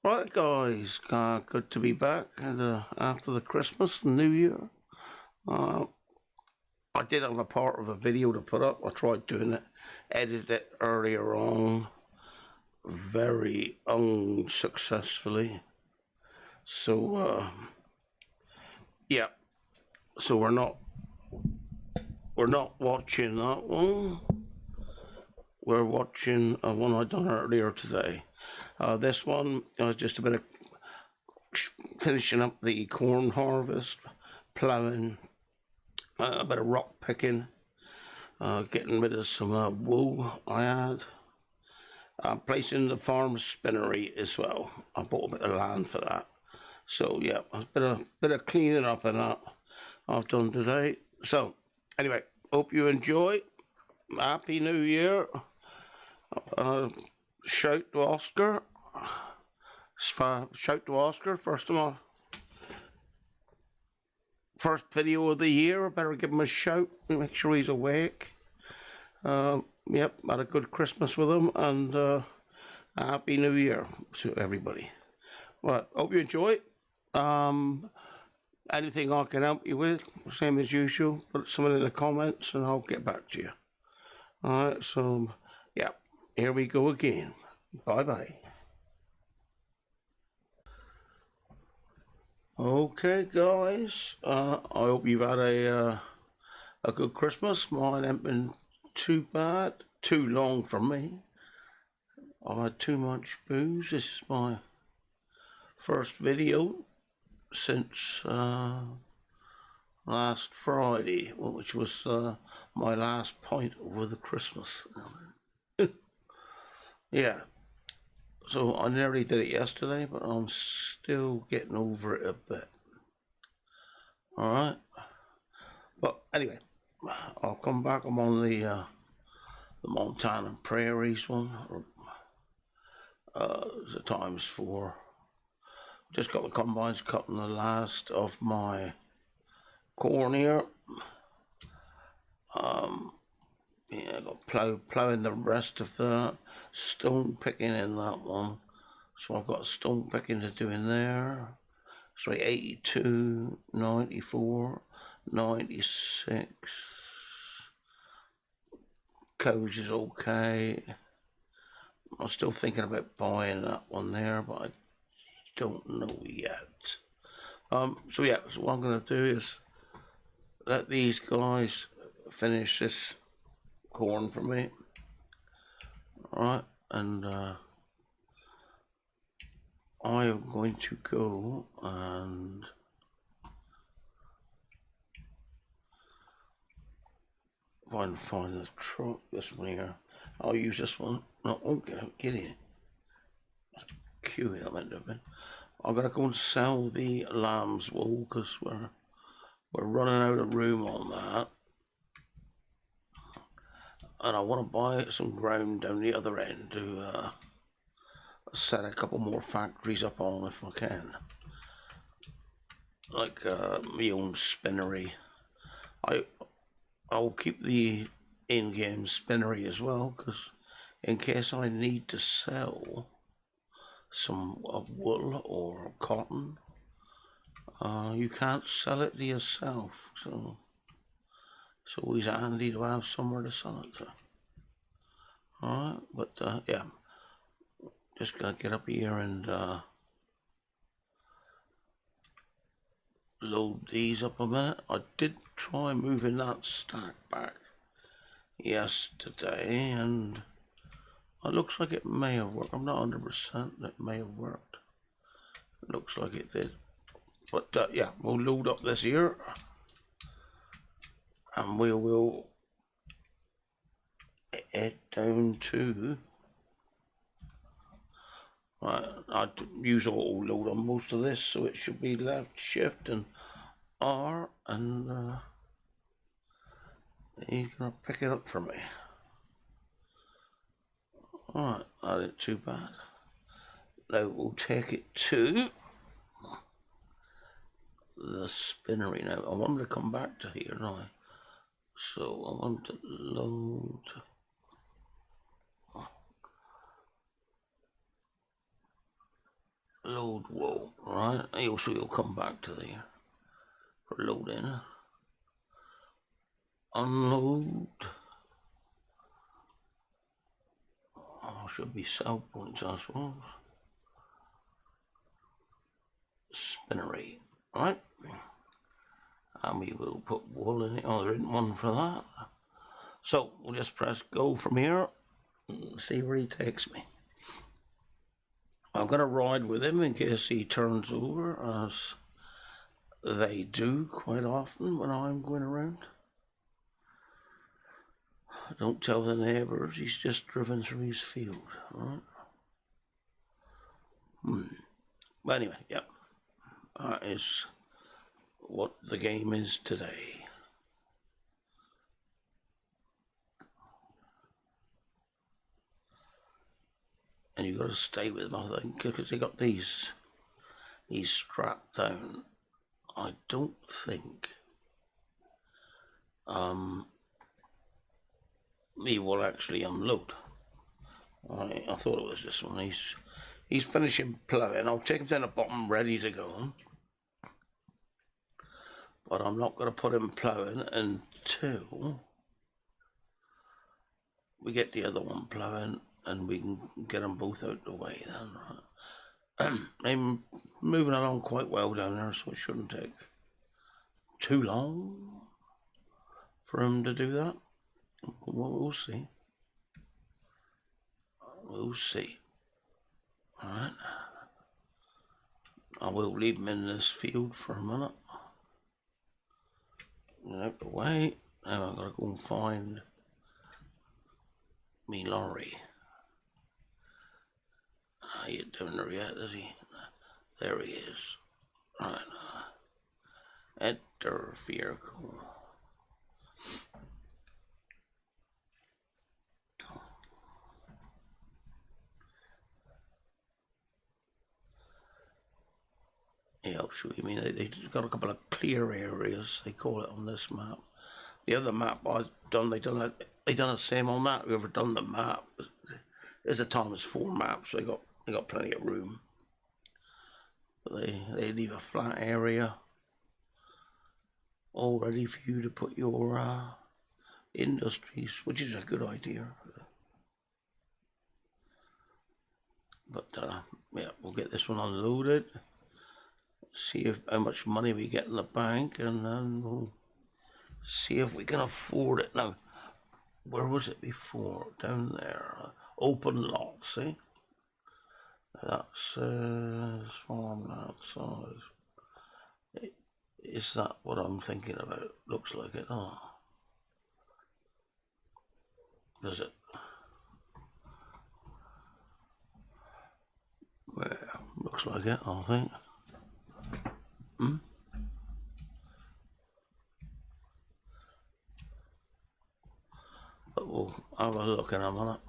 Right, guys, good to be back after the Christmas and New Year. Uh, I did have a part of a video to put up. I tried doing it, edited it earlier on, very unsuccessfully. So yeah, so we're not watching that one. We're watching one I done earlier today. This one just a bit of finishing up the corn harvest, plowing, a bit of rock picking, getting rid of some wool I had. Placing the farm spinnery as well. I bought a bit of land for that. So yeah, a bit of cleaning up and that I've done today. So anyway, hope you enjoy. Happy New Year. Uh, shout to Oscar. Shout to Oscar first of all. First video of the year. I better give him a shout and make sure he's awake. Yep, had a good Christmas with him and Happy New Year to everybody. Well, hope you enjoy it. Anything I can help you with, same as usual, put something in the comments and I'll get back to you. Alright, so yeah, here we go again. Bye bye. Okay, guys, I hope you've had a good Christmas. Mine ain't been too bad, too long for me. I've had too much booze. This is my first video since last Friday, which was my last pint over the Christmas. Yeah, so I nearly did it yesterday, but I'm still getting over it a bit. Alright, but anyway, I'll come back. I'm on the Montana Prairies one, the ×4. Just got the combines cutting the last of my corn here. Yeah, I got plowing the rest of that, stone picking in that one. So I've got stone picking to do in there. So 82, 94, 96. Coach is okay. I'm still thinking about buying that one there, but I don't know yet. So yeah, so what I'm going to do is let these guys finish this corn for me. Alright, and I am going to go and find the truck. This one here. I'll use this one. No, okay, get in. Cue that meant to have been. I'm gonna go and sell the lamb's wool because we're running out of room on that, and I want to buy some ground down the other end to set a couple more factories up on if I can, like my own spinnery. I'll keep the in-game spinnery as well because in case I need to sell some wool or cotton, you can't sell it to yourself, so it's always handy to have somewhere to sell it to. Alright, but yeah, just gotta get up here and load these up a minute. I did try moving that stack back yesterday and it looks like it may have worked. I'm not 100%, it may have worked. It looks like it did. But yeah, we'll load up this here and we will head down to, I use auto load on most of this, so it should be left shift and R, and he's gonna pick it up for me. Alright, that ain't too bad. Now we'll take it to the spinnery now. I want to come back to here now. So I want to load. load whoa, right? Also you'll come back to there for loading. Unload. Oh, should be sell points, I suppose. Spinnery, right? And we will put wool in it. Oh, there isn't one for that. So we'll just press go from here and see where he takes me. I'm going to ride with him in case he turns over, as they do quite often when I'm going around. Don't tell the neighbours, he's just driven through his field, right? But anyway, yeah, that is what the game is today. And you've got to stay with them, I think, because they got these strapped down. I don't think he will actually unload. I thought it was this one. He's finishing ploughing. I'll take him down the bottom ready to go. But I'm not going to put him ploughing until we get the other one ploughing and we can get them both out the way then, right? I'm moving along quite well down there, so it shouldn't take too long for him to do that. We'll see. We'll see. Alright. I will leave him in this field for a minute. Out the way. Now I've got to go and find me lorry. He ain't down there yet, is he? There he is. Right. Enter vehicle. Yeah, I'll show you. I mean, they've got a couple of clear areas, they call it on this map. The other map I've done, they done the same on that. Whoever done the map, there's a Thomas 4 map, so they got plenty of room. But they leave a flat area all ready for you to put your industries, which is a good idea. But yeah, we'll get this one unloaded. See how much money we get in the bank, and then we'll see if we can afford it. Now, where was it before? Down there. Open lot, see? That's farm outside. Is that what I'm thinking about? Looks like it. Oh. Does it? Yeah, looks like it, I think. But we'll have a look in a minute.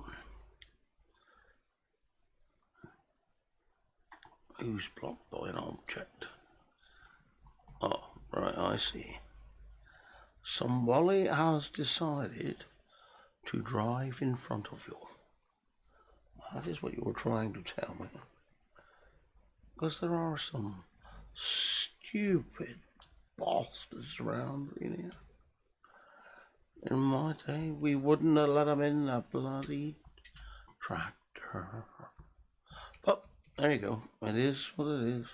Who's blocked by an object? Oh, right, I see. Somebody has decided to drive in front of you. That is what you were trying to tell me. Because there are some stupid bastards around here. In my day, we wouldn't have let them in the bloody tractor. But there you go. It is what it is.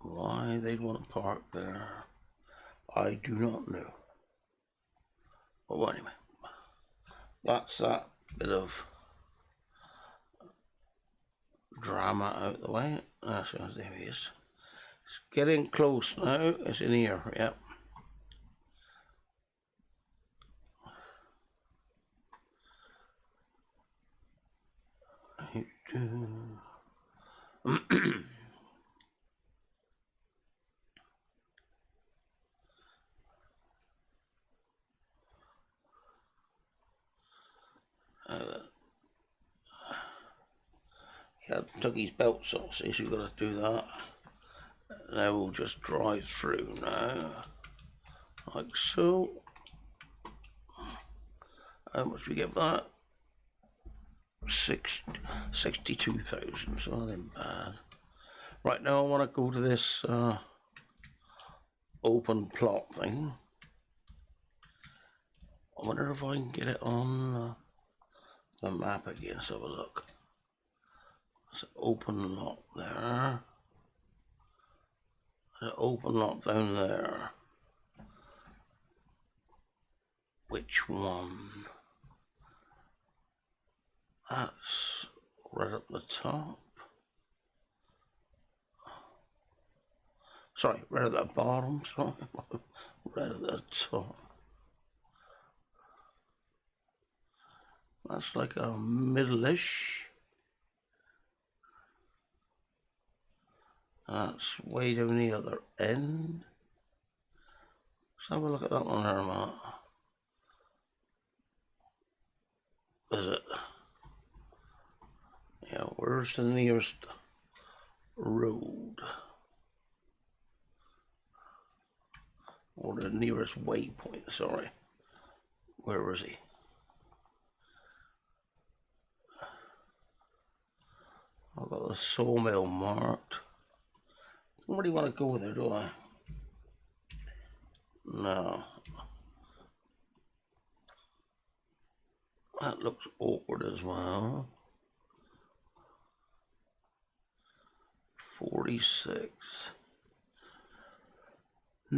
Why they'd want to park there, I do not know. But well, anyway, that's that bit of drama out the way. There he is. It's getting close now. It's in here, yep. Yeah, took his belts off, so you've got to do that. Now we'll just drive through now, like so. How much we get for that? 62,000, so nothing bad. Right, now I want to go to this open plot thing. I wonder if I can get it on the map again. Let's have a look. There's an open lot there. There's an open lot down there. Which one? That's right up the top. Sorry, right at the bottom. Sorry, right at the top. That's like a middle-ish. That's way down the other end. Let's have a look at that one there, Matt. Is it? Yeah, where's the nearest road? Or the nearest waypoint, sorry. Where is he? I've got the sawmill marked. I don't really want to go there, do I? No. That looks awkward as well. 46. I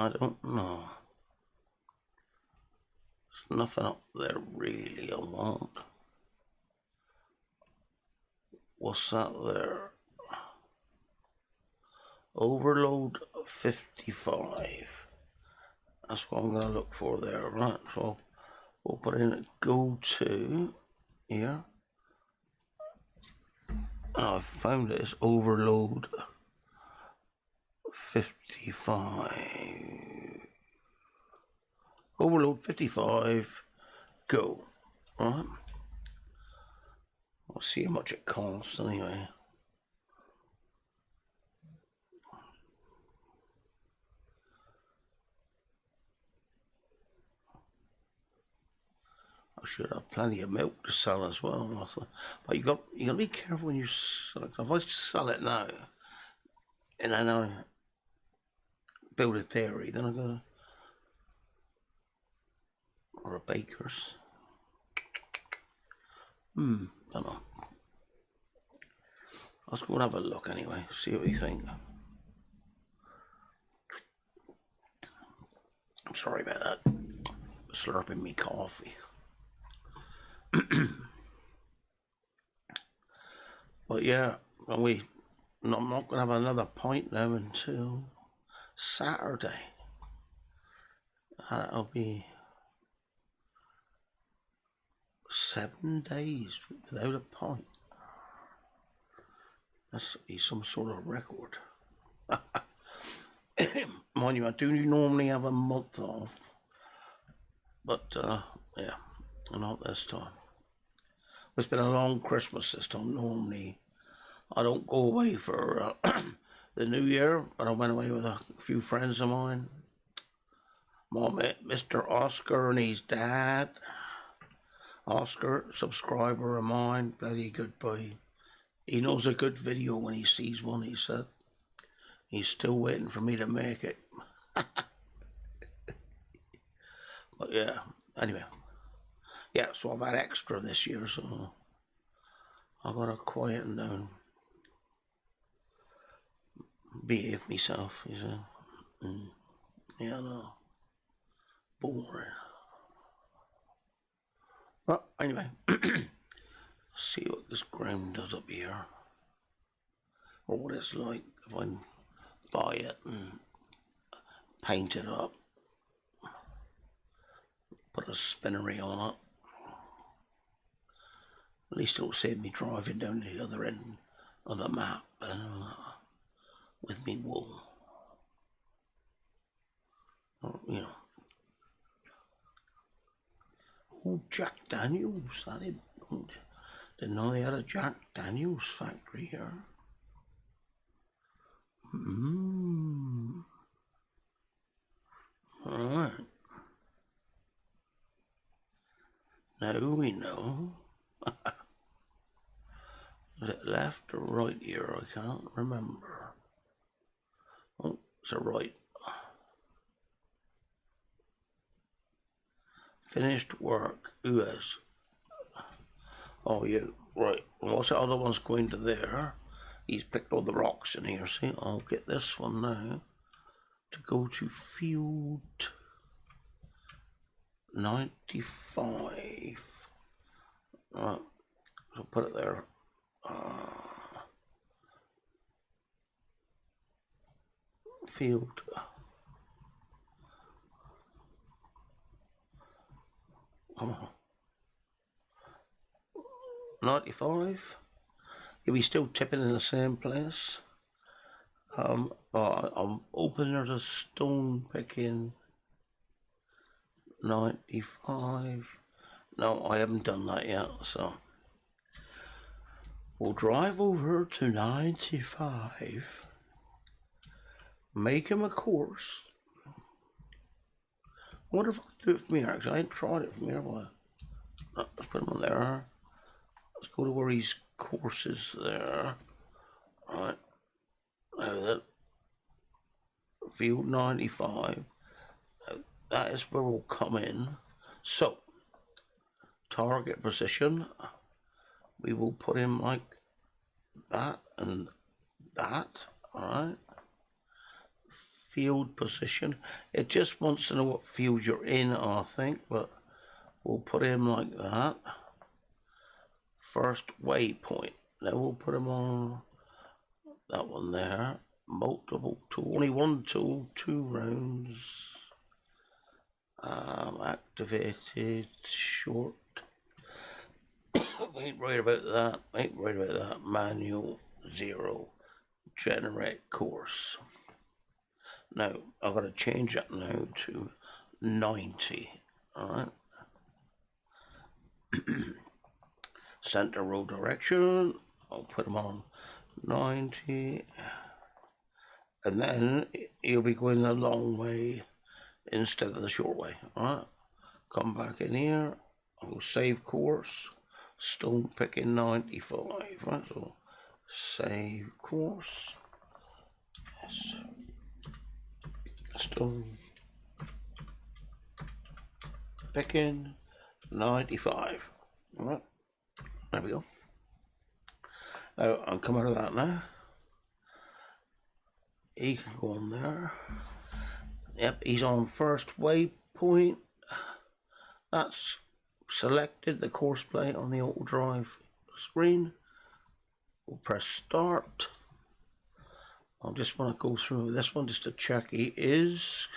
don't know. There's nothing up there really I want. What's that there? Overload 55. That's what I'm going to look for there, right? So we'll put in a go to here. Oh, I found it. It's overload 55. Overload 55. Go. Alright. We'll see how much it costs anyway. I should have plenty of milk to sell as well. But you got to be careful when you sell it. If I sell it now, and then I build a dairy, then I go or a baker's. Don't know. Let's go and have a look anyway. See what we think. I'm sorry about that. Slurping me coffee. But yeah, I'm not going to have another pint now until Saturday. That'll be 7 days without a pint. That's some sort of record. Mind you, I do normally have a month off. But, yeah, not this time. It's been a long Christmas this time. Normally, I don't go away for the New Year, but I went away with a few friends of mine. Mom met Mr. Oscar and his dad. Oscar, subscriber of mine, bloody good boy. He knows a good video when he sees one, he said. He's still waiting for me to make it. But yeah, anyway. Yeah, so I've had extra this year, so I've got to quieten down. Behave myself, you see. Yeah, no. Boring. Well, anyway, see what this ground does up here. Or what it's like if I buy it and paint it up. Put a spinnery on it. At least it'll save me driving down to the other end of the map with me wool. You know. Oh, Jack Daniels. I didn't know they had a Jack Daniels factory here. Alright. Now we know. Is it left or right here? I can't remember. Oh, it's a right. Finished work. Who is? Oh, you. Right. Well, what's the other one's going to there? He's picked all the rocks in here. See, I'll get this one now to go to field 95. Right. So put it there. Field 95. You'll be still tipping in the same place. I'm open. There's a stone picking 95. No, I haven't done that yet, so we'll drive over to 95, make him a course. I wonder if I can do it from here, because I ain't tried it from here. Let's put him on there. Let's go to where his course is there. Alright. Now that field 95. That is where we'll come in. So, target position. We will put him like that and that. Alright. Field position. It just wants to know what field you're in, I think, but we'll put him like that. First waypoint. Now we'll put him on that one there. Multiple tool. Only one tool, 2 rounds. Activated short. Ain't worried about that. Ain't worried about that. Manual 0. Generate course. Now I've got to change that now to 90. Alright. Center row direction. I'll put him on 90. And then he'll be going the long way instead of the short way. Alright. Come back in here. I'll save course. Stone picking 95. Right, so save course. Yes. Stone picking 95. Alright. There we go. Now I'll come out of that now. He can go on there. Yep, he's on first waypoint. That's selected, the course plate on the auto drive screen. We'll press start. I just want to go through this one just to check he is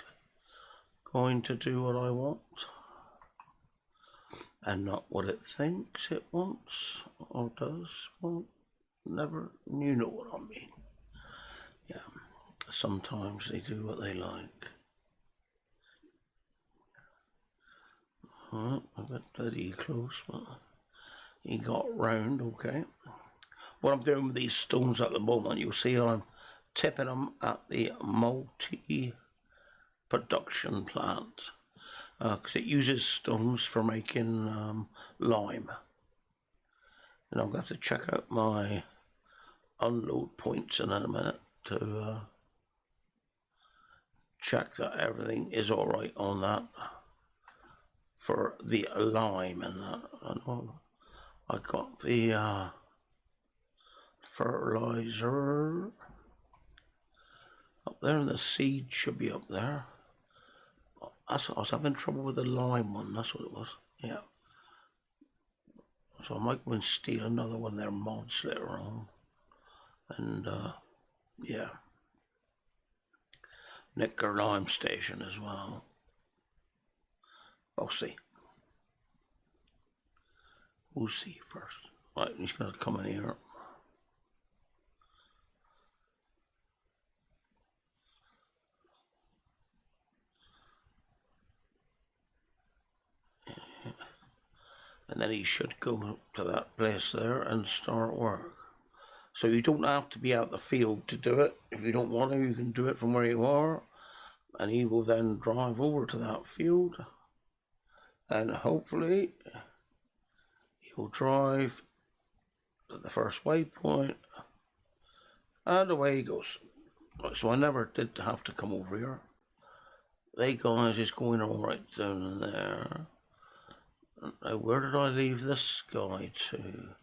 going to do what I want and not what it thinks it wants or does want. Never, you know what I mean. Yeah, sometimes they do what they like. Alright, I got pretty close, but he got round, okay. What I'm doing with these stones at the moment, you'll see I'm tipping them at the multi-production plant because it uses stones for making lime. And I'm going to have to check out my unload points in a minute to check that everything is alright on that for the lime and that. I got the fertilizer up there, and the seed should be up there. I was having trouble with the lime one, that's what it was. Yeah. So I might go and steal another one of their mods later on. And yeah. Nick their lime station as well. I'll see. We'll see first. Right, he's going to come in here. And then he should go to that place there and start work. So you don't have to be out the field to do it. If you don't want to, you can do it from where you are. And he will then drive over to that field. And hopefully You'll drive to the first waypoint, and away he goes. Right, so I never did have to come over here. They guys is going all right down there. Now, where did I leave this guy to?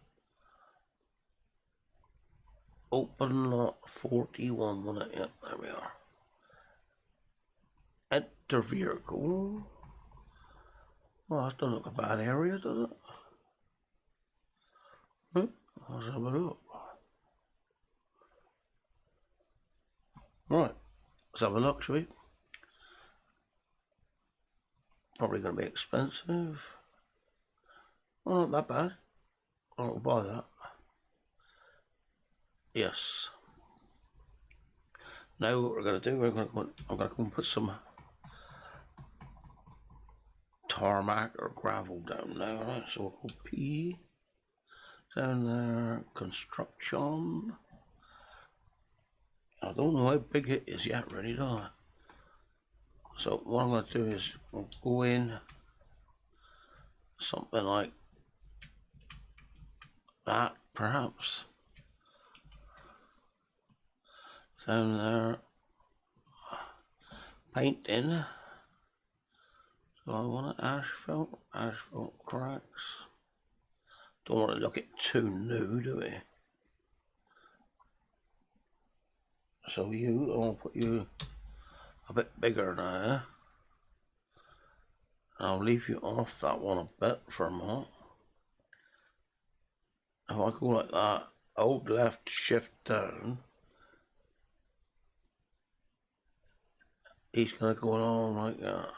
Open lot 41, wasn't it? Yep, there we are. Enter vehicle. Well, that doesn't look a bad area, does it? Let's have a look. Right, let's have a look, shall we? Probably going to be expensive. Oh, not that bad. I'll buy that. Yes. Now what we're going to do, I'm going to go and put some tarmac or gravel down there. Right? So we'll go P down there, construction. I don't know how big it is yet, really, do I? So what I'm going to do is we'll go in something like that, perhaps. Down there, paint in. So I want it asphalt cracks. Don't want to look it too new, do we? So I'll put you a bit bigger now. I'll leave you off that one a bit for a moment. If I go like that, hold left, shift down, he's going to go along like that.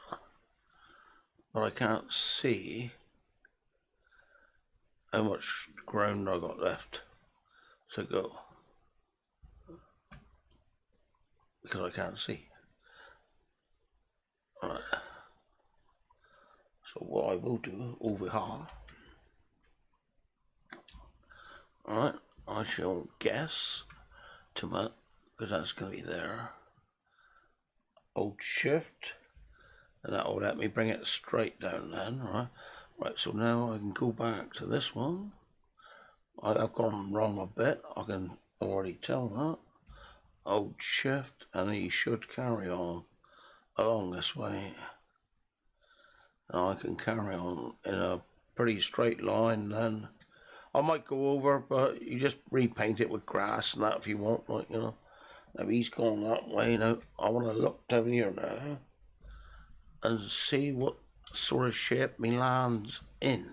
But I can't see how much ground I got left to go, because I can't see. Right. So what I will do over here, alright, I shall guess to my, because that's going to be there. Hold shift, and that will let me bring it straight down then, right? Right, so now I can go back to this one. I've gone wrong a bit, I can already tell that. Hold shift, and he should carry on along this way. And I can carry on in a pretty straight line then. I might go over, but you just repaint it with grass and that if you want, like, you know. Now he's gone that way. Now I want to look down here now and see what sort of shape me land's in.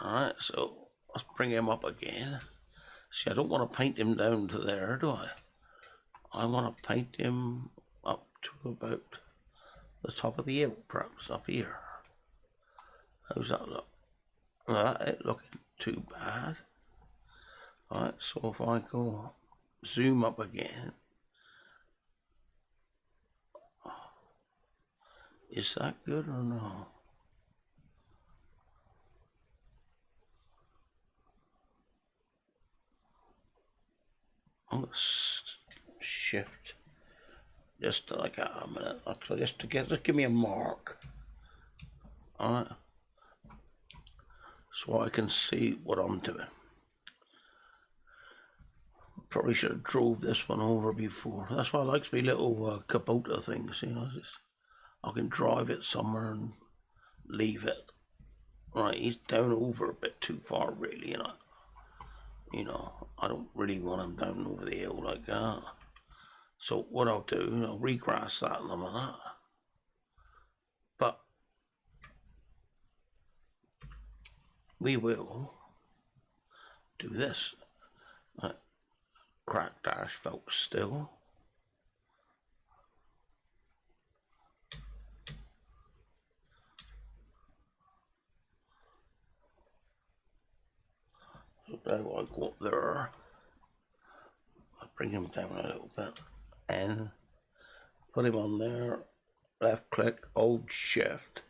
Alright, so let's bring him up again. See, I don't want to paint him down to there, do I? I want to paint him up to about the top of the hill, perhaps up here. How's that look? That ain't looking too bad. Alright, so if I go zoom up again, is that good or no? I'm going to shift just like a minute, actually, just give me a mark. Alright, so I can see what I'm doing. Probably should have drove this one over before. That's why I like my little Kubota things, you know. I can drive it somewhere and leave it. Right, he's down over a bit too far, really, you know. You know, I don't really want him down over the hill like that. So what I'll do, I'll regrass that and all that. But we will do this. Cracked asphalt still. So now I go up there. I'll bring him down a little bit and put him on there. Left click, hold shift.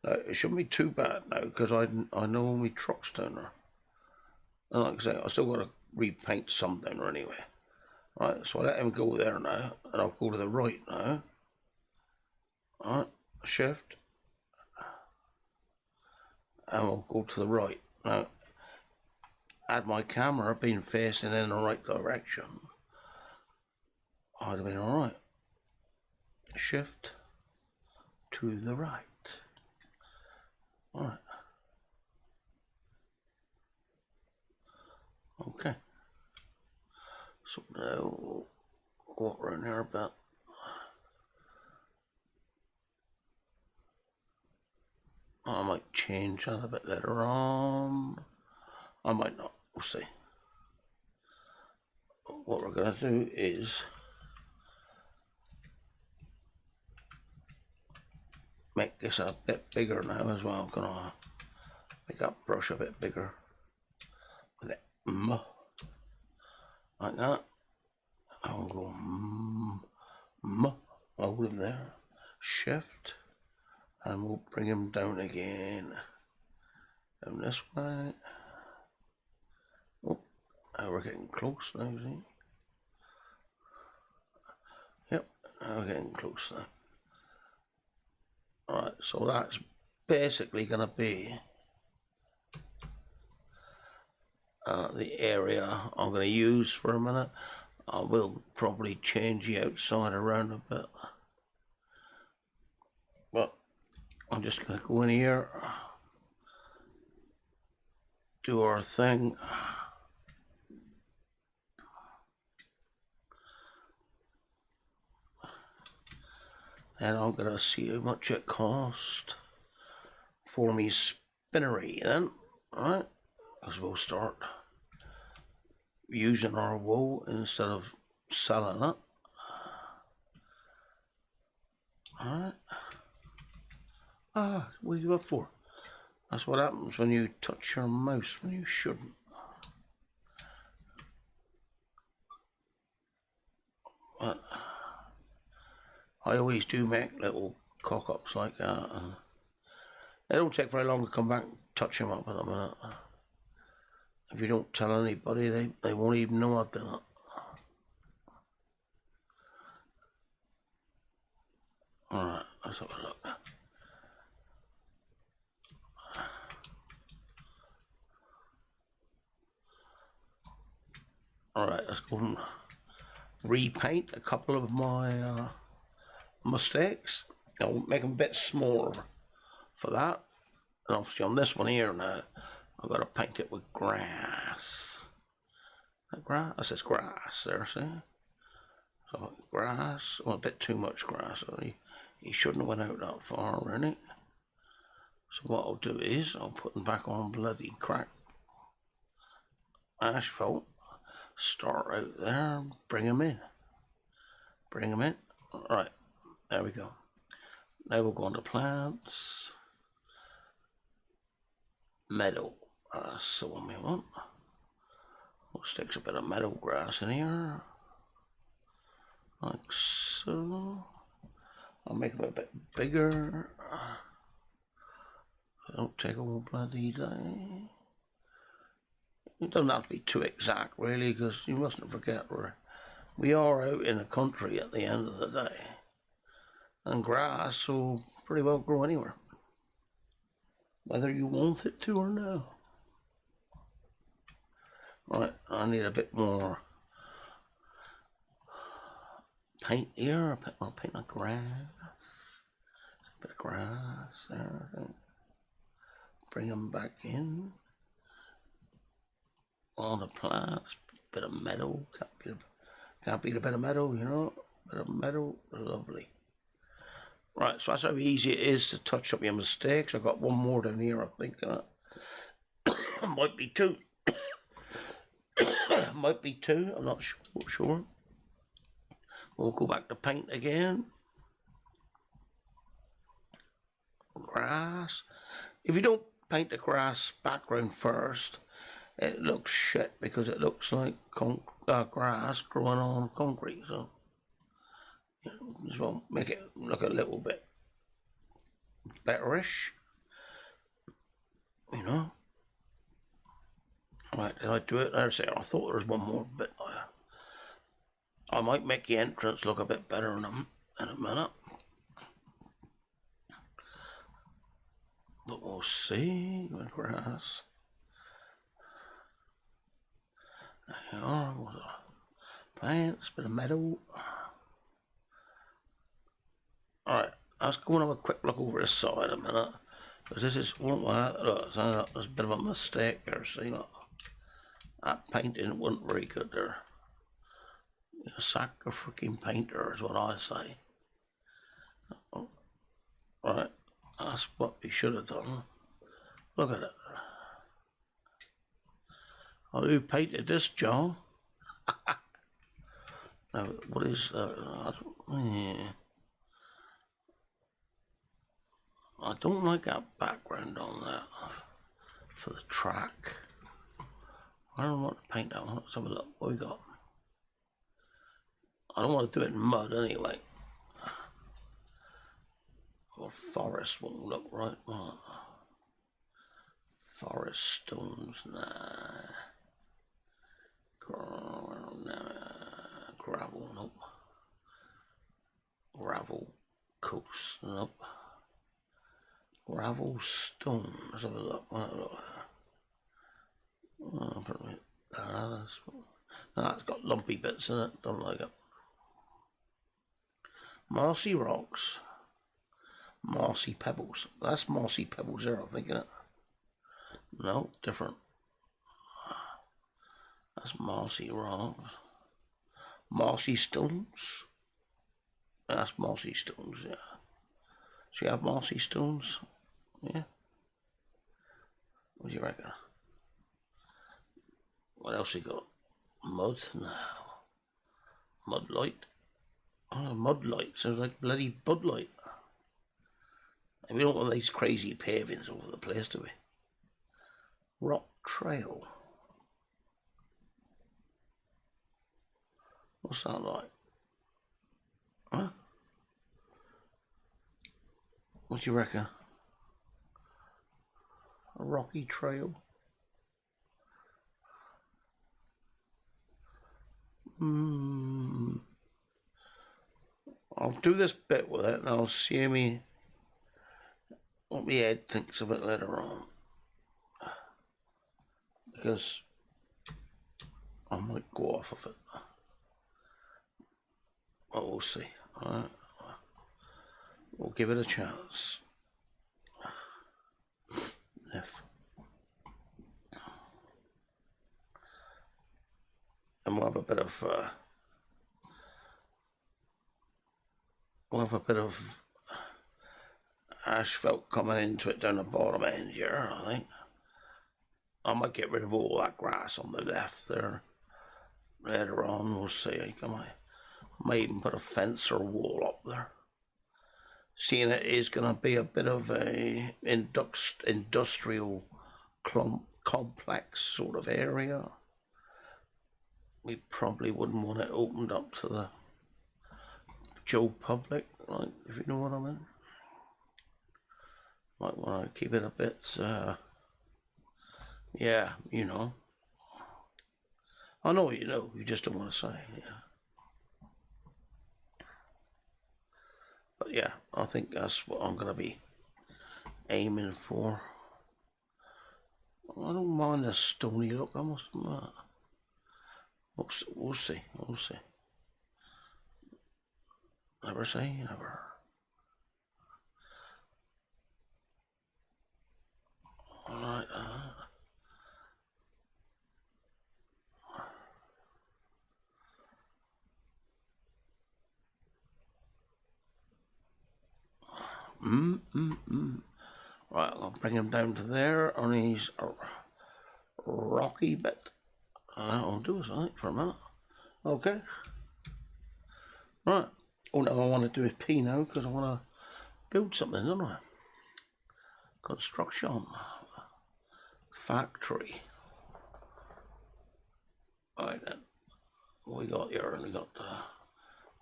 Now, it shouldn't be too bad now because I know my truck's down there. And like I say, I still got to repaint something anyway. Right, so I let him go there now, and I'll go to the right now. Alright, shift. and we'll go to the right. Now, had my camera been facing in the right direction, I'd have been alright. Shift to the right. Alright. Okay. So now we'll go around there a bit. I might change that a bit later on. I might not. We'll see. What we're going to do is make this a bit bigger now as well. I'm going to make that brush a bit bigger with it. Like that. I'll go over there. Shift. And we'll bring him down again. Down this way. Oh, now we're getting close now, see? Yep, now we're getting close now. Alright, so that's basically going to be the area I'm going to use for a minute. I will probably change the outside around a bit. But I'm just going to go in here, do our thing. And I'm going to see how much it cost for me spinnery then. Alright, because we'll start using our wool instead of selling it. Alright. What are you up for? That's what happens when you touch your mouse when you shouldn't. But I always do make little cock-ups like that. And it don't take very long to come back and touch them up in a minute. If you don't tell anybody, they won't even know I've done it. Alright, let's have a look. Alright, let's go and repaint a couple of my mistakes. I'll make them a bit smaller for that. And obviously on this one here now, I've got to paint it with grass. That grass? That says grass there, see? So grass, well, a bit too much grass. So he shouldn't have went out that far, really. So what I'll do is, I'll put them back on bloody crack asphalt. Start out there, bring them in. Bring them in. Right, there we go. Now we'll go on to plants. Meadow, that's the one we want. We'll stick a bit of meadow grass in here. Like so. I'll make them a bit bigger. Don't take all bloody day. It doesn't have to be too exact, really, because you mustn't forget we are out in the country at the end of the day. And grass will pretty well grow anywhere, whether you want it to or no. Right, I need a bit more paint here. I'll paint the grass. A bit of grass there, I think. Bring them back in. All the plants, bit of meadow, can't beat a bit of meadow, you know, bit of meadow, lovely. Right, so that's how easy it is to touch up your mistakes. I've got one more down here, I think, might be two. Might be two, I'm not sure. We'll go back to paint again. Grass. If you don't paint the grass background first, it looks shit because it looks like grass growing on concrete. So, you know, just want to make it look a little bit betterish. You know. Right, did I do it? I thought there was one more bit. I might make the entrance look a bit better in a minute. But we'll We'll see. Grass. There you are. Plants, bit of meadow. Alright, let's go and have a quick look over this side a minute. Because this is one look, there's a bit of a mistake there, see, look. That painting wasn't very good there. A sack of freaking painter is what I say. Oh, right, that's what we should have done. Look at it. Oh, who painted this, John? Now, what is that? I don't like that background on that for the track. I don't want to paint that one. Let's have a look. What we got? I don't want to do it in mud anyway. Or forest won't look right. Oh. Forest stones, nah. Gravel, nope. Gravel coast, nope. Gravel stone, let's have a look. That's got lumpy bits in it, don't like it. Mossy rocks. Mossy pebbles. That's mossy pebbles there, I think, isn't it? No, different. That's mossy rocks. Mossy stones. That's mossy stones, yeah. So you have mossy stones? Yeah. What do you reckon? What else you got? Mud? No. Mud light? Oh, mud light. Sounds like bloody Bud Light. And we don't want these crazy pavings over the place, do we? Rock trail. What's that like? Huh? What do you reckon? A rocky trail? I'll do this bit with it and I'll see what my head thinks of it later on. Because I might go off of it. But we'll see. Alright. We'll give it a chance. And we'll have a bit of asphalt coming into it down the bottom end here, I think. I might get rid of all that grass on the left there. Later on, we'll see. I might even put a fence or wall up there. Seeing it is going to be a bit of a industrial complex sort of area. We probably wouldn't want it opened up to the Joe public, like, if you know what I mean. Might want to keep it a bit, yeah, you know. I know what you know, you just don't want to say, yeah. But yeah, I think that's what I'm going to be aiming for. I don't mind the stony look, I must admit. We'll see. Never say never. Alright, Right, I'll bring him down to there on his rocky bit. I'll do something for a minute. Okay. Right. Oh no, I want to do a P now because I want to build something, don't I? Construction. Factory. Right then. What we got here? We got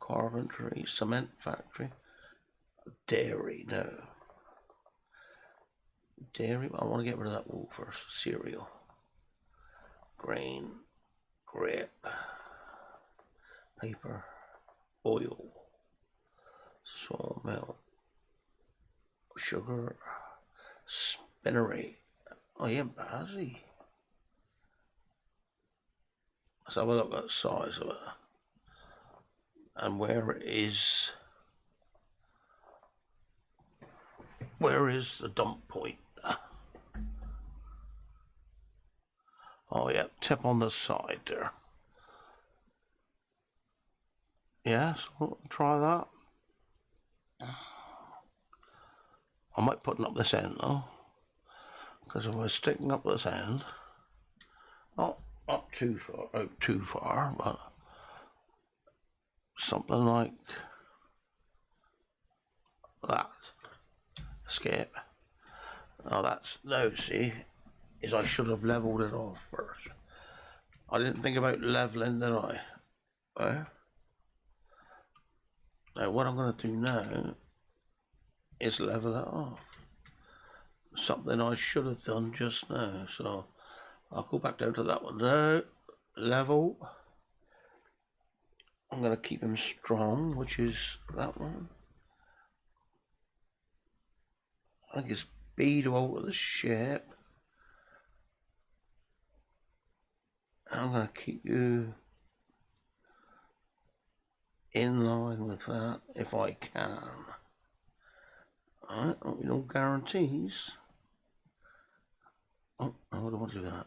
carpentry, cement factory, dairy. No. Dairy. I want to get rid of that wool first. Cereal. Grain. Grape. Paper. Oil. Sawmill. Sugar. Spinnery. Oh, he ain't bad, is he? Let's have a look at the size of it. And where is the dump point? Oh yeah, tip on the side there. Yeah, so we'll try that. I might put it up this end though, because if I was sticking up this end, not up too far, but something like that. Escape. Now that's, no, see, is I should have levelled it off first. I didn't think about levelling, did I? Now what I'm going to do now is level it off. Something I should have done just now. So I'll go back down to that one now. Level. I'm going to keep him strong, which is that one. I think it's B to alter the shape. I'm going to keep you in line with that if I can. Alright, no guarantees. Oh, I don't want to do that.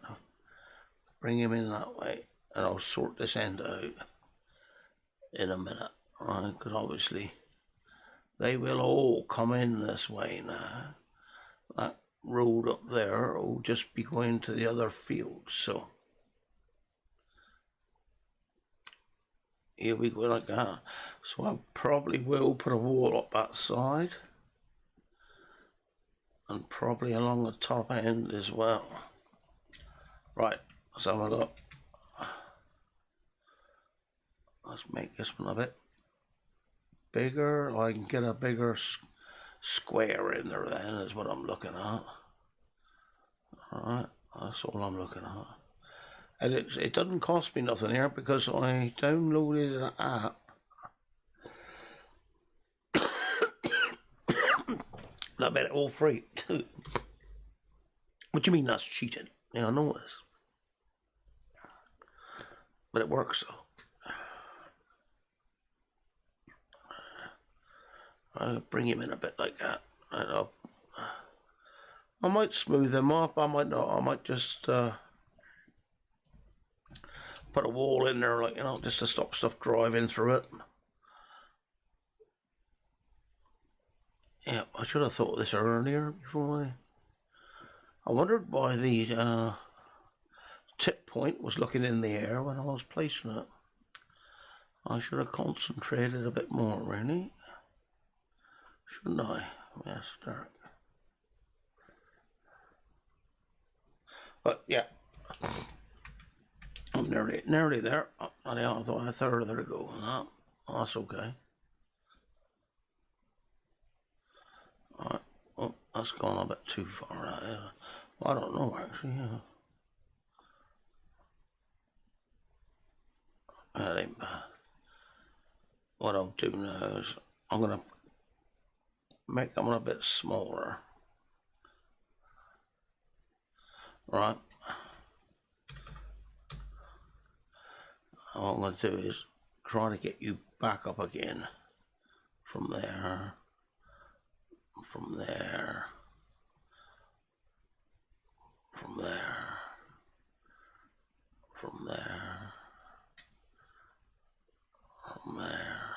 Bring him in that way, and I'll sort this end out in a minute, right? Because obviously they will all come in this way now. That road up there will just be going to the other fields, so here we go like that. So I probably will put a wall up that side, and probably along the top end as well. Right, let's have a look. Let's make this one a bit bigger. I can get a bigger square in there then, is what I'm looking at. Alright, that's all I'm looking at. And it doesn't cost me nothing here because I downloaded an app. I made it all free too. What do you mean that's cheating? Yeah, I know this. But it works though. I'll bring him in a bit like that. I might smooth him up, I might not. I might just put a wall in there, like, you know, just to stop stuff driving through it. Yeah, I should have thought of this earlier before I wondered why the tip point was looking in the air when I was placing it. I should have concentrated a bit more, really. Shouldn't I? Yes, dark. But yeah, I'm nearly there. I thought a third there to go. No, that's okay. Alright, oh, that's gone a bit too far. I don't know actually. Yeah. That ain't bad. What I'll do now is I'm gonna make them a bit smaller. Right. What I'm going to do is try to get you back up again from there, from there, from there, from there, from there,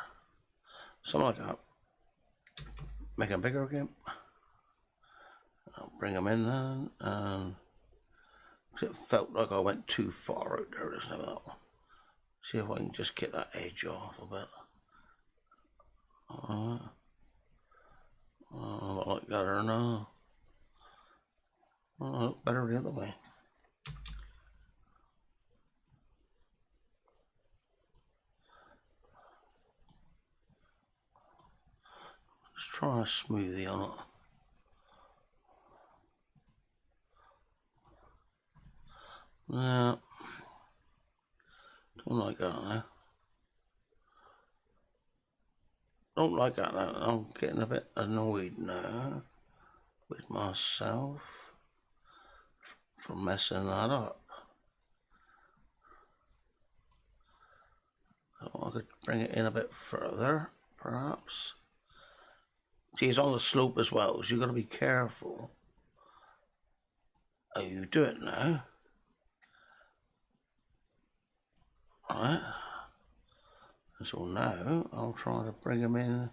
something like that. Make them bigger again. I'll bring them in then, and it felt like I went too far out there just now. See if I can just get that edge off a bit. Not like that or no. Look better the other way. Let's try a smoothie on it. Yeah. Don't like that now. Don't like that now. I'm getting a bit annoyed now with myself. for messing that up. So I could bring it in a bit further, perhaps. See, it's on the slope as well, so you've got to be careful how you do it now. Alright. So now I'll try to bring him in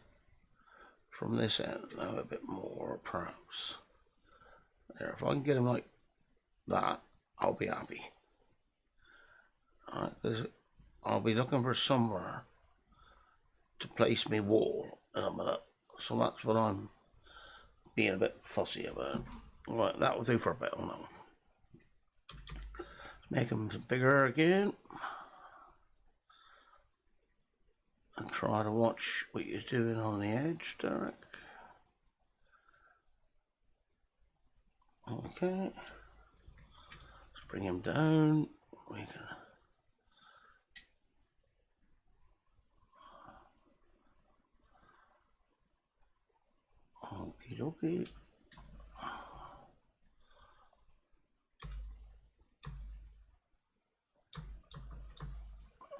from this end now a bit more, perhaps. There, if I can get him like that, I'll be happy. Alright, because I'll be looking for somewhere to place my wall in a minute. So that's what I'm being a bit fussy about. Right, that will do for a bit now. Make them bigger again. And try to watch what you're doing on the edge, Derek. Okay. Let's bring him down. We can. Okie dokie.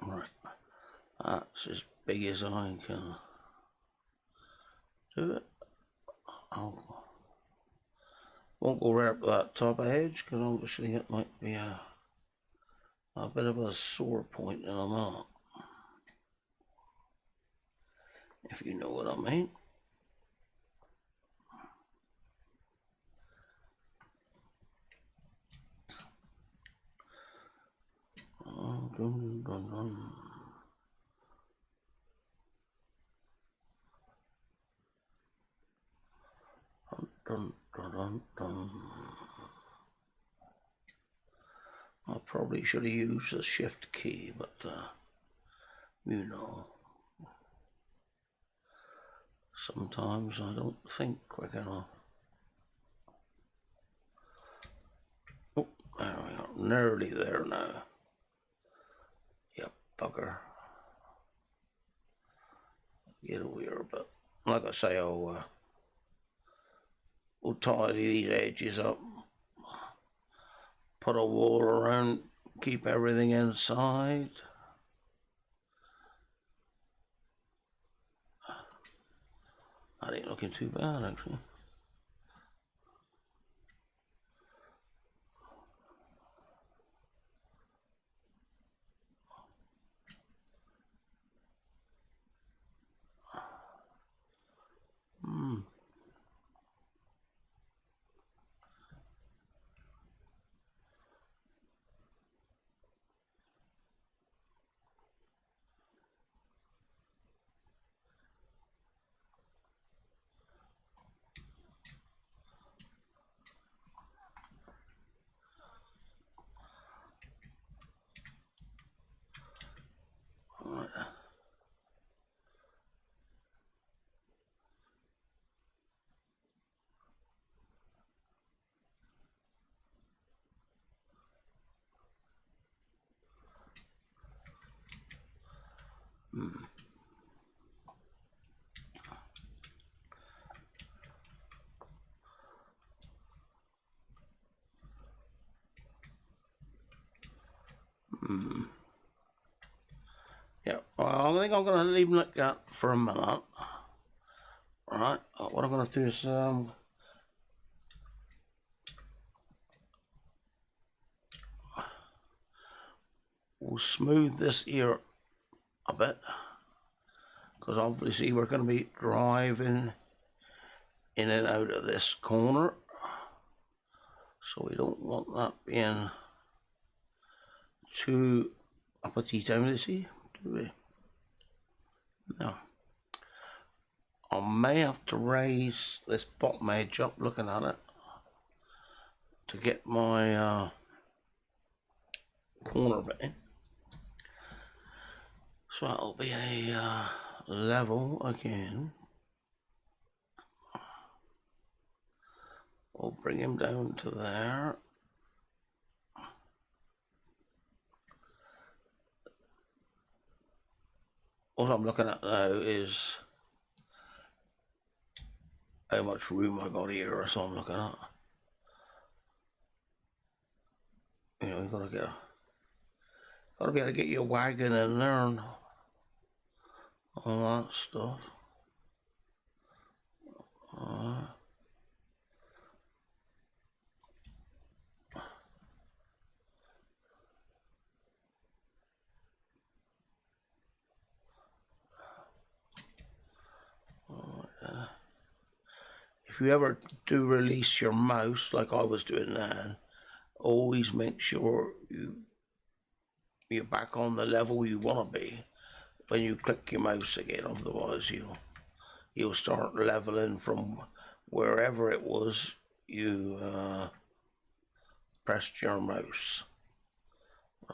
Right. That's as big as I can do it. I won't go right up that top edge because obviously it might be a bit of a sore point in a minute, if you know what I mean. Dun, dun, dun. Dun, dun, dun, dun. I probably should have used the shift key, but you know, sometimes I don't think quick enough. Oh, there we are, nearly there now. Yep, bugger. Get over here, but like I say, we'll tidy these edges up, put a wall around, keep everything inside. That ain't looking too bad, actually. Yeah, well, I think I'm going to leave him like that for a minute. Alright, what I'm going to do is we'll smooth this here a bit, because obviously we're going to be driving in and out of this corner, so we don't want that being too uppity down, you see, do we? No. I may have to raise this bottom edge up looking at it to get my corner bit in. So that'll be a level again. We'll bring him down to there. What I'm looking at now is how much room I got here, or so I'm looking at. You know, you gotta be able to get your wagon in there and all that stuff. If you ever do release your mouse, like I was doing then, always make sure you're back on the level you want to be when you click your mouse again. Otherwise, you'll start leveling from wherever it was you pressed your mouse.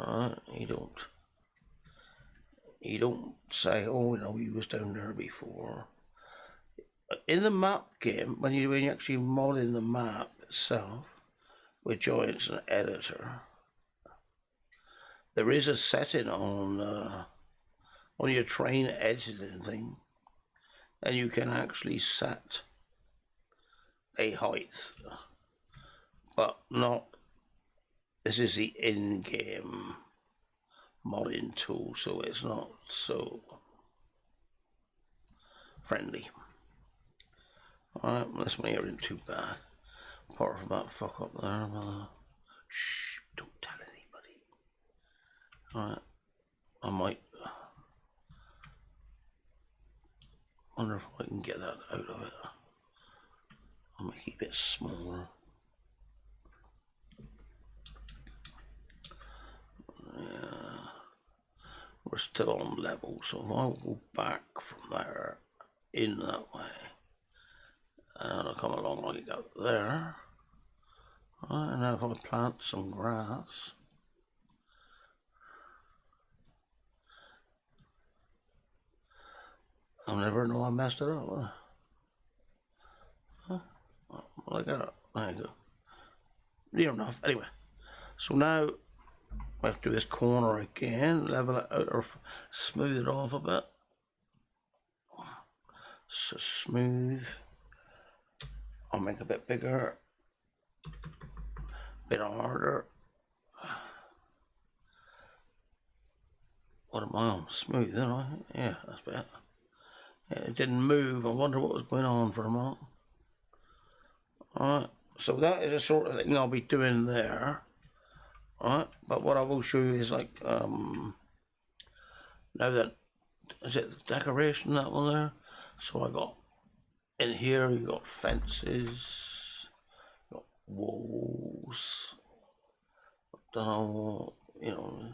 You don't say, oh, no, you was down there before. In the map game, when you actually mod in the map itself with joints and editor, there is a setting on your train editing thing, and you can actually set a height, but not. This is the in-game modding tool, so it's not so friendly. Alright, well, this one here isn't too bad. Apart from that fuck up there. Shh, don't tell anybody. Alright, I might wonder if I can get that out of it. I'm gonna keep it smaller. Yeah, we're still on level, so if I go back from there in that way, and I'll come along like it got there. Right, and now if I plant some grass, I'll never know I messed it up. Huh? Well, I got it. There you go. Near enough. Anyway, so now I have to do this corner again, level it out or smooth it off a bit. So smooth. I'll make it a bit bigger, a bit harder. What am I on? Smooth, isn't I? Yeah, that's better. Yeah, it didn't move. I wonder what was going on for a moment. Alright, so that is the sort of thing I'll be doing there. Alright, but what I will show you is like, now that, is it the decoration, that one there? So I got, in here you got fences, got walls, don't know, you know,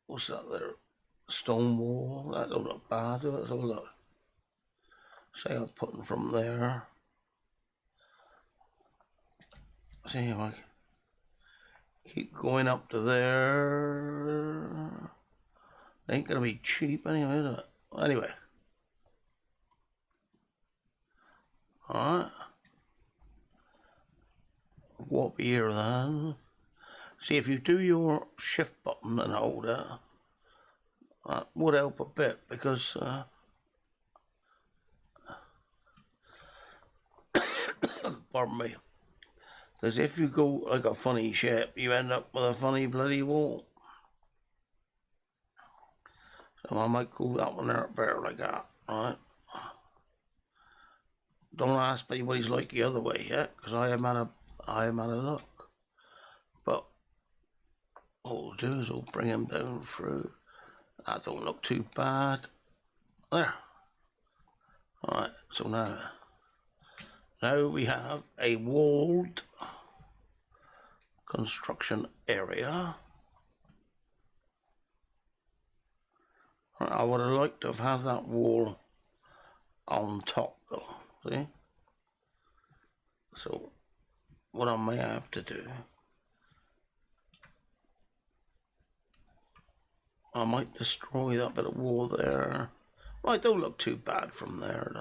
what's that there? Stone wall, that don't look bad, does it? So look, say I'm putting from there. See if I keep going up to there. It ain't gonna be cheap anyway, is it? Anyway. Alright. What up here then? See, if you do your shift button and hold it, that would help a bit because pardon me. Because if you go like a funny shape, you end up with a funny bloody wall. So I might go that one there better like that, alright? Don't ask me what he's like the other way yet, because I am at a look. But what we'll do is we'll bring him down through. That don't look too bad. There. Alright, so now we have a walled construction area. I would have liked to have had that wall on top though, see? So what I may have to do, I might destroy that bit of wall there. Right, don't look too bad from there.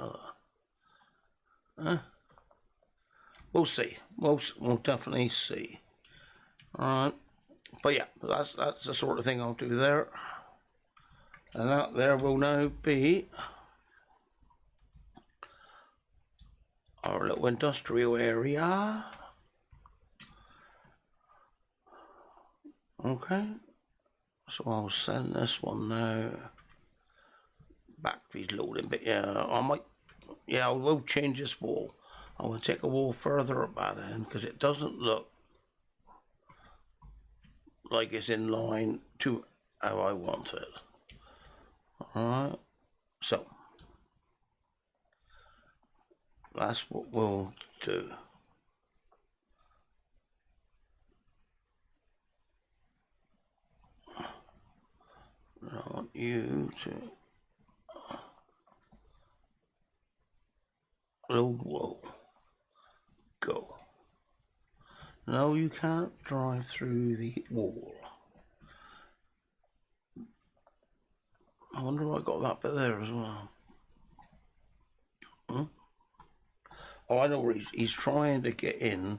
We'll see. We'll definitely see. Alright. But yeah, that's the sort of thing I'll do there. And that there will now be our little industrial area. Okay, so I'll send this one now back to his loading, but yeah, I will change this wall. I will take a wall further up that end because it doesn't look like it's in line to how I want it. Alright, so that's what we'll do. I want you to load wall. Go. No, you can't drive through the wall. I wonder why I got that bit there as well. Oh, I know where he's trying to get in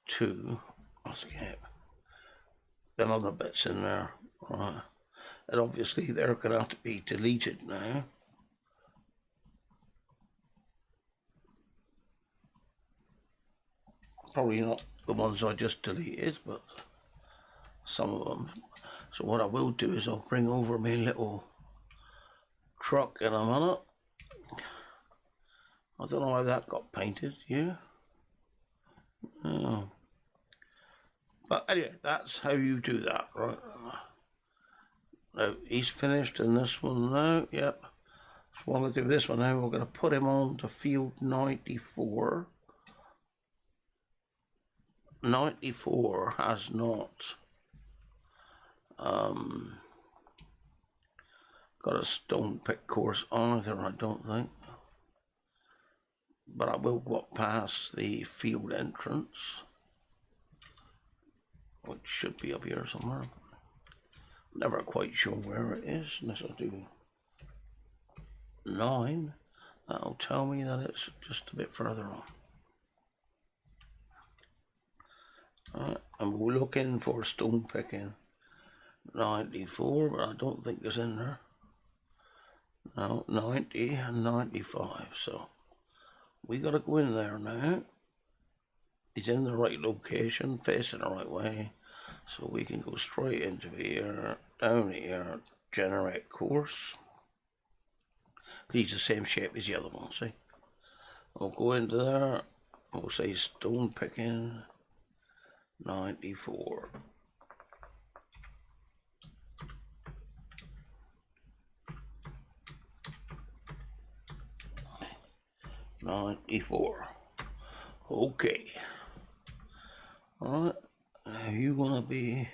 to escape. Them other bits in there. Right. And obviously they're going to have to be deleted now. Probably not the ones I just deleted, but some of them. So what I will do is I'll bring over my little truck in a minute. I don't know how that got painted, yeah? Oh. But anyway, that's how you do that, right? Now, he's finished in this one now, yep. So what I'm going to do with this one now, we're going to put him on to field 94. 94 has not got a stone pick course either, I don't think. But I will go up past the field entrance, which should be up here somewhere. Never quite sure where it is, unless I do 9. That'll tell me that it's just a bit further on. Alright, and we're looking for stone picking 94, but I don't think it's in there. No, 90 and 95, so we gotta go in there now. He's in the right location, facing the right way, so we can go straight into here, down here, generate course. He's the same shape as the other one, see? We'll go into there, we'll say stone picking 94. Okay. Alright, you want to be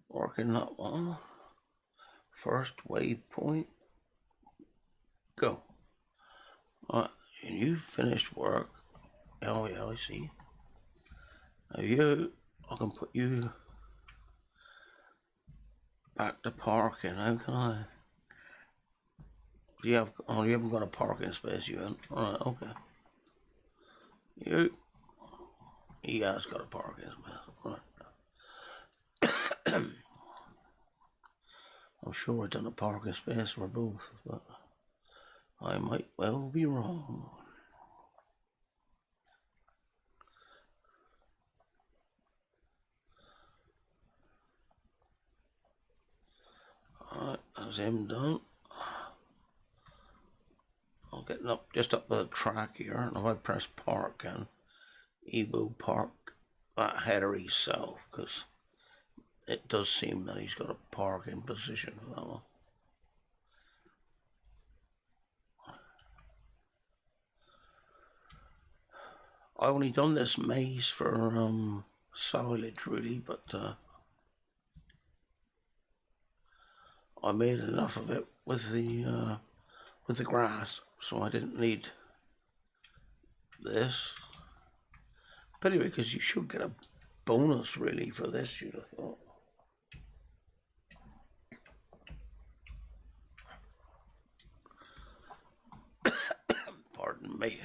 working that one. First waypoint. Go. Alright, you finished work. Oh yeah, I see. Now I can put you back to parking. How can I? You haven't got a parking space, you haven't? Alright, okay. He has got a parking space. Right. I'm sure I done a parking space for both, but I might well be wrong. Alright, that's him done. I'm getting up just up the track here, and if I press park, and he will park that header himself, because it does seem that he's got a parking position for that one. I only done this maze for silage really, but I made enough of it with the grass, so I didn't need this. But anyway, because you should get a bonus really for this, you'd have thought. Pardon me.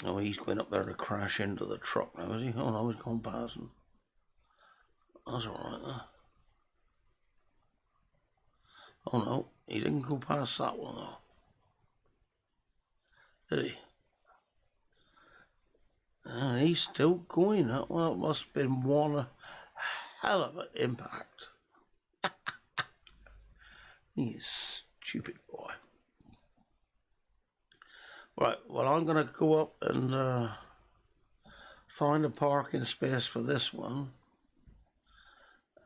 Oh, he's going up there to crash into the truck now, is he? Oh no, he's gone past him. That's alright then. Oh no, he didn't go past that one though. Did he? And he's still going. Well, it must have been one hell of an impact. He's stupid boy. Right, well, I'm going to go up and find a parking space for this one.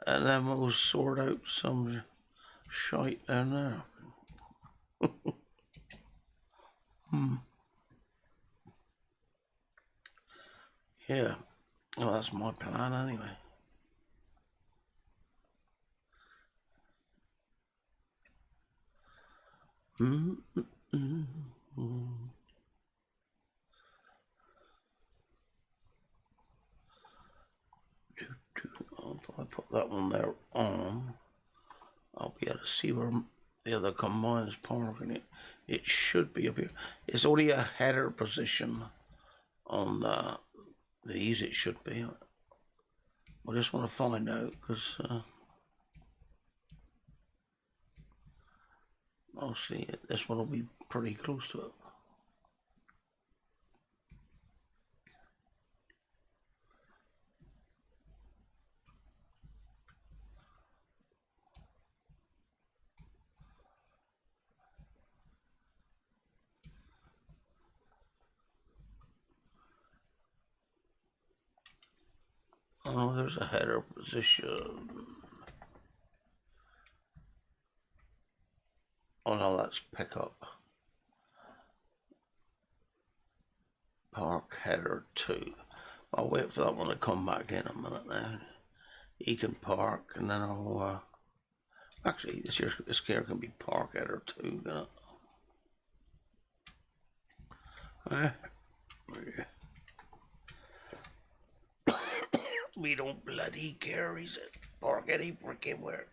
And then we'll sort out some shite down there. Yeah, well, that's my plan anyway. If I put that one there on, I'll be able to see where the other combine's parking it. It should be up here. It's only a header position on these, it should be. I just want to find out because obviously this one will be pretty close to it. Oh, there's a header position. Oh no, that's pickup. Park header 2. I'll wait for that one to come back in a minute now. He can park and then I'll actually this car can be park header 2, can it? We don't bloody care, is it? Park any freaking where.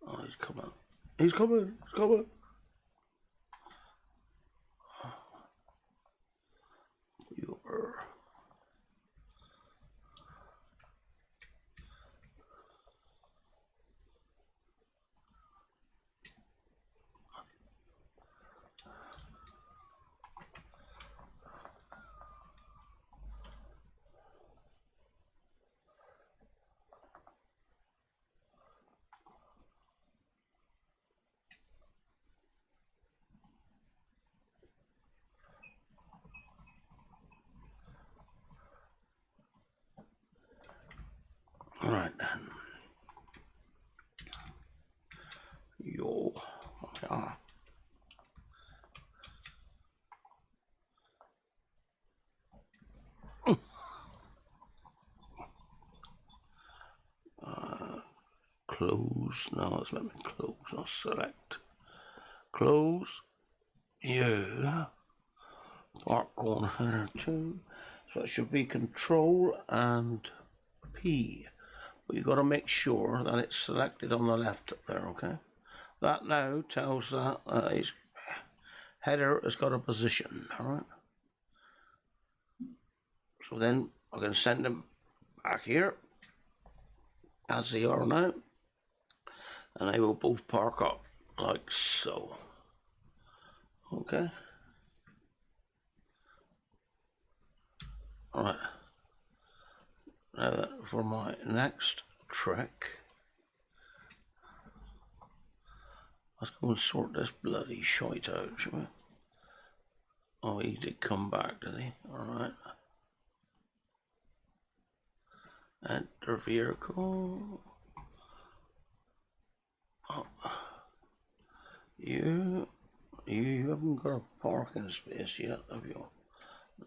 Oh, he's coming. He's coming. He's coming. You are. All right then. Yo. Yeah. Close. No, it's let me close. Not select. Close. Yeah. Park corner header 2. So it should be Control and P. But you've got to make sure that it's selected on the left up there, okay? That now tells that his header has got a position, alright? So then I can send them back here, as they are now, and they will both park up like so. Okay? Alright. Now for my next trick, let's go and sort this bloody shite out, shall we? Oh, he did come back, did he? Alright. Enter vehicle. Oh. You haven't got a parking space yet, have you?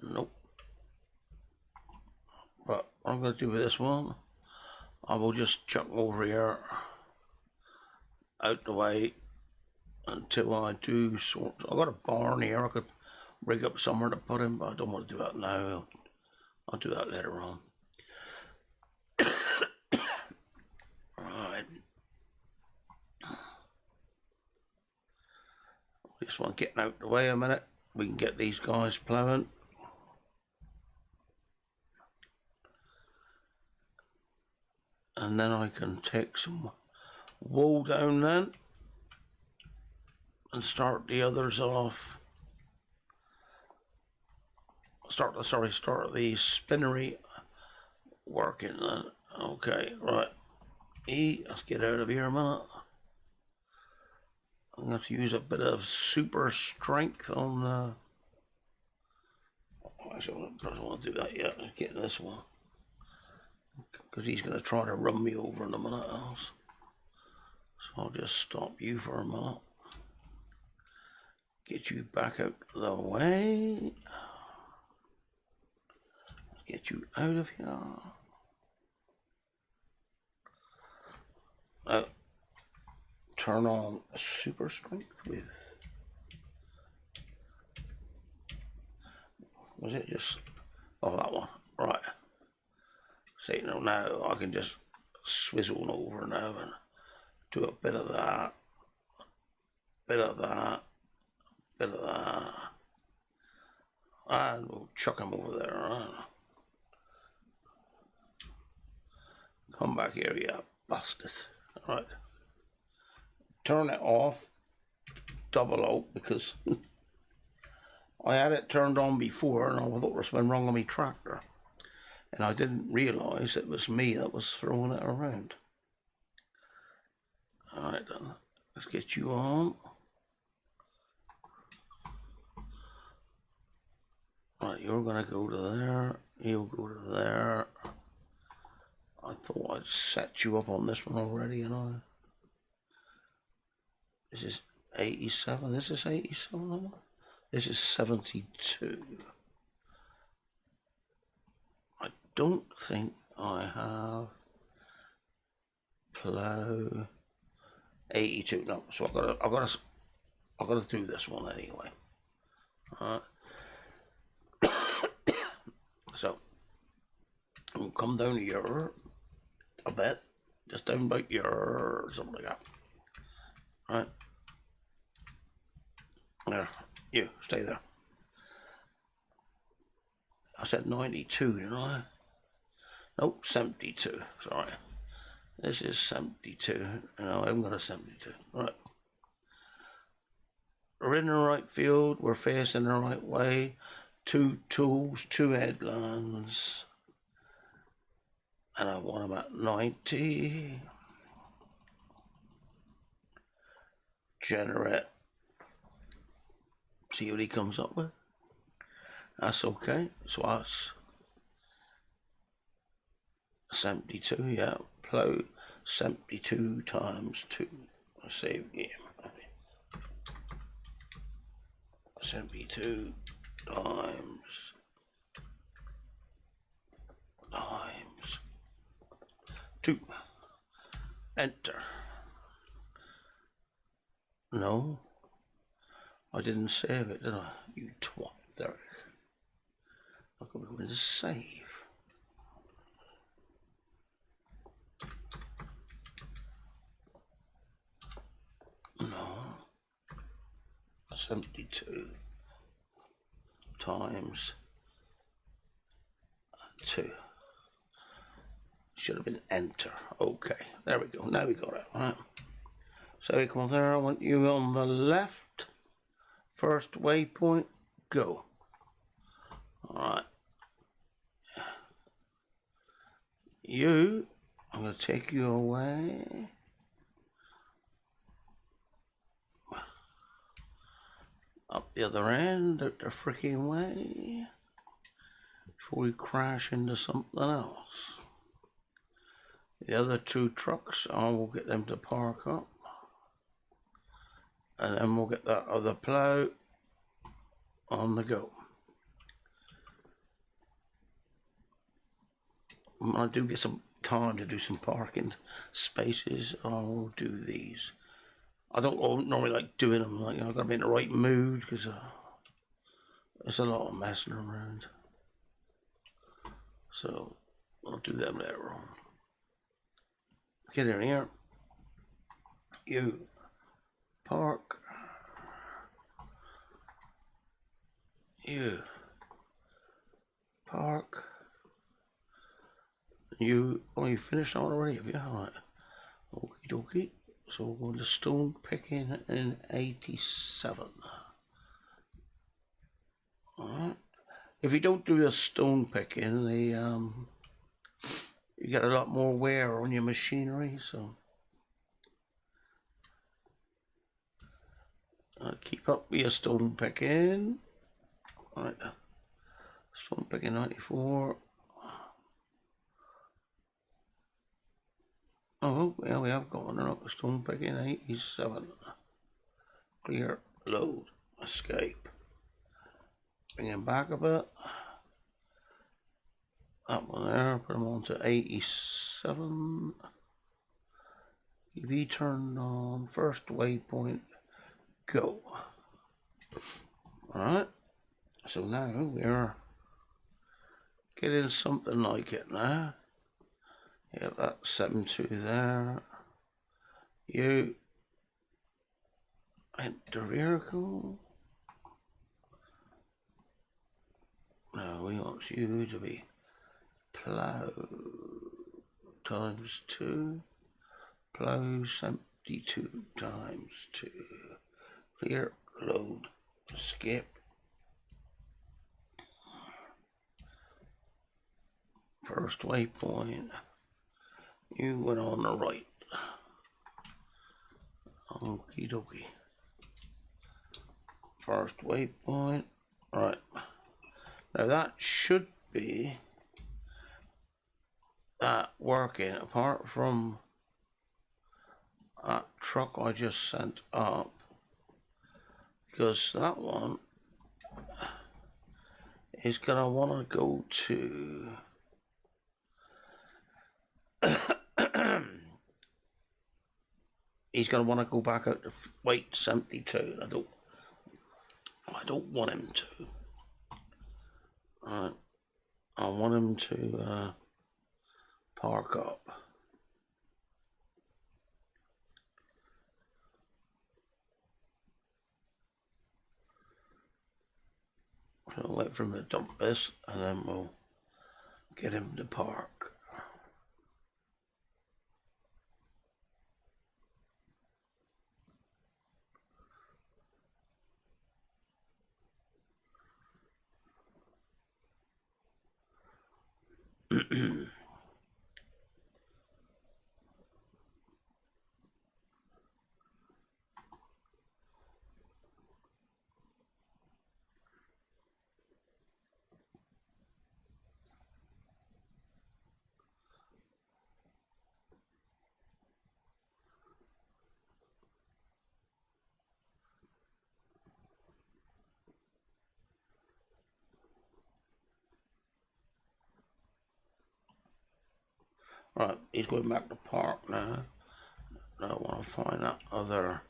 Nope. But what I'm going to do with this one, I will just chuck over here out the way until I do sort. I've got a barn here. I could rig up somewhere to put him, but I don't want to do that now. I'll do that later on. Alright. Just want to get out the way a minute. We can get these guys plowing. And then I can take some wool down then and start the others off. Start the spinnery working then. Okay, right. Let's get out of here a minute. I'm going to have to use a bit of super strength on the... Actually, I don't want to do that yet. I'm getting this one. Because he's going to try to run me over in a minute else. So I'll just stop you for a minute. Get you back out of the way. Get you out of here. Now, turn on super strength with... Was it just... Oh, that one. Right. See, now I can just swizzle over now and do a bit of that. Bit of that. Bit of that. And we'll chuck him over there, alright? Come back here, you bastard. Alright. Turn it off. Double out because I had it turned on before and I thought there was something wrong with my tractor. And I didn't realise it was me that was throwing it around. Alright then. Let's get you on. Right, you're going to go to there. You'll go to there. I thought I'd set you up on this one already, you know. This is 87. This is 87. This is 72. I don't think I have plow 82. No, so I've got to do this one anyway. Alright. So we'll come down here a bit, just down about here or something like that. Right. There, you stay there. I said 92, didn't I? Nope, 72. Sorry. This is 72. No, I haven't got a 72. Right. We're in the right field. We're facing the right way. 2 tools, 2 headlands. And I want them at 90. Generate. See what he comes up with. That's okay. So that's 72, yeah. Plow 72 times 2. Save game. 72 times 2. Enter. No, I didn't save it, did I? You twat, Derek. I could be going to save. No. 72 times 2. Should have been enter. Okay, there we go. Now we got it. Right. So we come there. I want you on the left. First waypoint. Go. All right. You. I'm going to take you away. Up the other end, out the freaking way. Before we crash into something else. The other 2 trucks, I will get them to park up. And then we'll get that other plow on the go. When I do get some time to do some parking spaces, I'll do these. I don't normally like doing them, like, I've got to be in the right mood because There's a lot of messing around. So I'll do them later on. Get in here. You park. You park. You finished on already, have you? Alright. Okie dokie. So we're going to stone picking in 87. Alright. If you don't do a stone picking, you get a lot more wear on your machinery, so keep up with your stone picking. Right, stone picking 94. Oh, well, we have got one up. Stone picking 87. Clear, load, escape. Bring him back a bit. That one there, put him on to 87. EV turned on, first waypoint, go. Alright, so now we're getting something like it now. Yeah, that's 7.2 there. You enter vehicle. No, we want you to be plow times 2. Plow 72 times 2. Clear, load, skip. First waypoint. You went on the right. Okie dokie. First waypoint. Right. Now that should be that working, apart from that truck I just sent up, because that one is gonna want to go to he's gonna want to go back out to weight 72. I don't want him to. I want him to park up. So I'll wait for him to dump this, and then we'll get him to park. Right, he's going back to park now. Now I want to find that other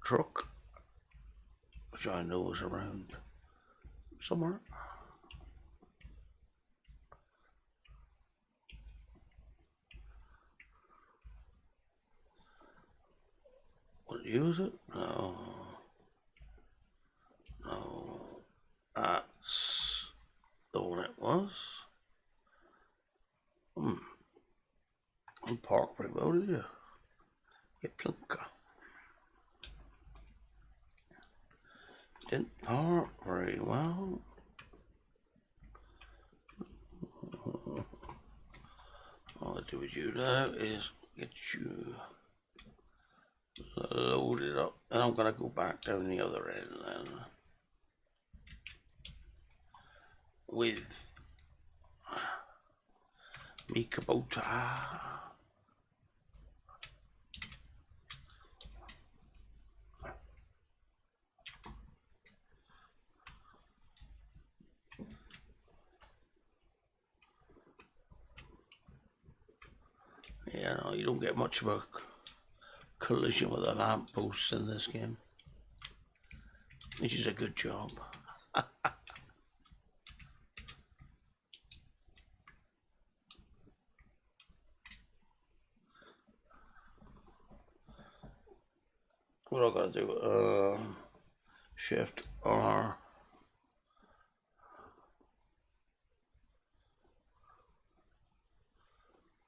truck, which I know is around somewhere. Will you use it? No. No. That's the one it was. Don't park very well, did you? Get plunker. Didn't park very well. All I do with you now is get you loaded up, and I'm gonna go back down the other end then with me Kubota. Yeah, no, you don't get much of a collision with a lamppost in this game. which is a good job. What I gotta do? Shift R.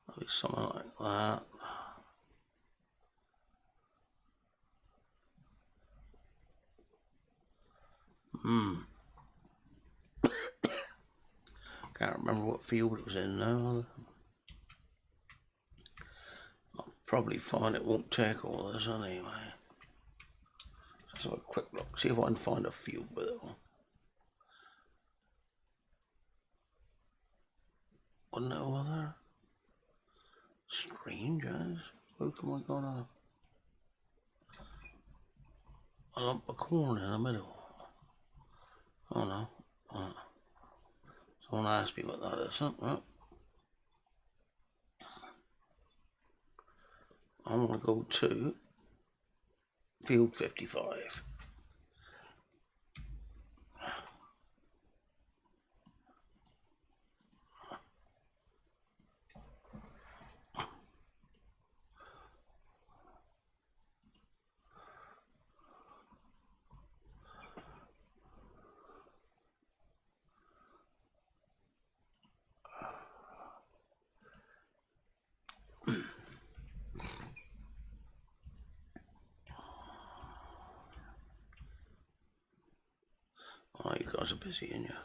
Maybe something like that. Can't remember what field it was in now. I'll probably find it won't take all this anyway. Let's have a quick look, see if I can find a field with it. Wasn't it over there? Strange as. How come I got a lump of corn in the middle? Oh no. Someone asked me what that is, huh? I'm going to go to field 55. Oh, you guys are busy, ain't you?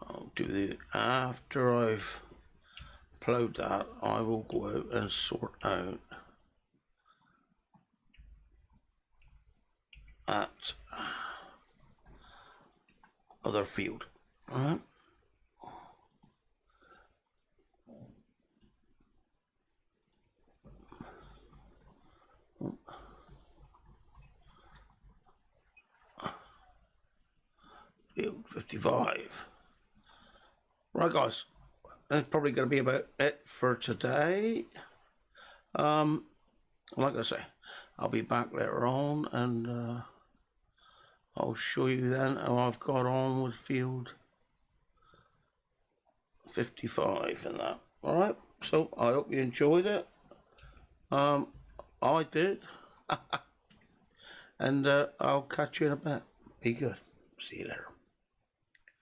I'll do the after I've plowed that. I will go out and sort out that other field. All right. Field 55. Right, guys, that's probably going to be about it for today. Like I say, I'll be back later on and I'll show you then how I've got on with field 55 and that. All right, so I hope you enjoyed it. I did. And I'll catch you in a bit. Be good. See you later.